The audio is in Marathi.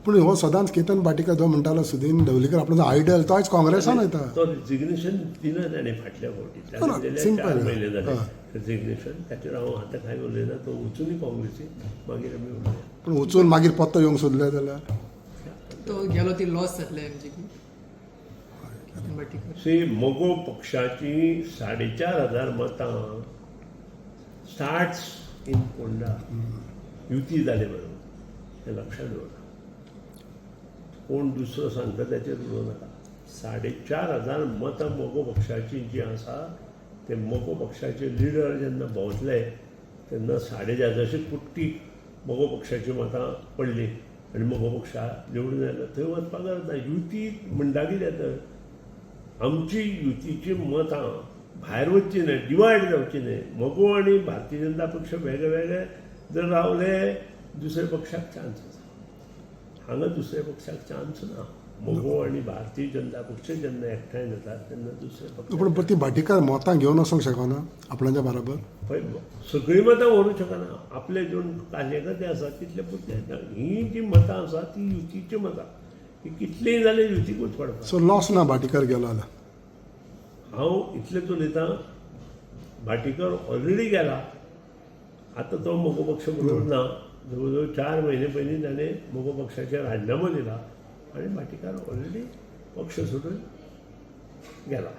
पूण हो सदांच केतन भाटीकर जो म्हणटालो सुदीन ढवळीकर आपलो जो आयडल तो आयज काँग्रेसान वयता. तो रिजिग्नेशन दिलं ताणें फाटल्या फावटी हो ना, ताणें दिलें simple 4 आहे. म्हयने जाले हय. रिजिग्नेशन. ताचेर हांव आतां कांय उलयना. तो वचूनी काँग्रेसीक मागीर आमी उलया. पूण वचून मागीर पत्तो येवंक सोदले जाल्यार तो गेलो ती लॉस जातले एमजी भाटीकर. सी मोगो पक्षाची 4,500 मतां स्टार्ट्स इन पोंडा युती जाले बरोबर. हें लक्षात दवरा. कोण दुसरो सांगता ताचेर उडोव नाका. 4,500 मतां मोगो पक्षाची जी आसा ते मोगो पक्षाचे लिडर जेन्ना भोंवतले तेन्ना 4,500 जशी पुट्टी मोगो पक्षाची मतां पडली आनी मोगो पक्षा निवडून आयलो थंय वचपाक जाता. युती म्हणटा कितें तर आमची युतीची मतां भायर वचची न्हय, डिवायड जावची न्हय. मोगो आनी भारतीय जनता पक्ष वेगळे वेगळे जर रावले दुसऱ्या पक्षाक चान्स आसा. हांगा दुसऱ्या पक्षाक चान्स ना. मोगो आनी भारतीय जनता पक्ष जेन्ना एकठांय जातात तेन्ना दुसरे पक्ष पूण ती भाटीकर मतां घेवन वचोंक शकना आपणाच्या बरोबर. पळय सगळीं मतां व्हरूंक शकना. आपले दोन कार्यकर्ते आसात तितले पुरते येता. ही जी मतां आसा ती युतीची मतां. ही कितलीय जाल्यार युतीकूच पडटा. सो लॉस ना भाटीकर गेलो जाल्यार. हांव इतलेंच उलयतां. भाटीकर ऑलरेडी गेला. आतां तो मोगो पक्ष बरोबर ना. जवळ जवळ 4 म्हयने पयलीं ताणें मोगो पक्षाचेर राजिनामो दिला आनी भाटीकार ऑलरेडी पक्ष सोडून गेला.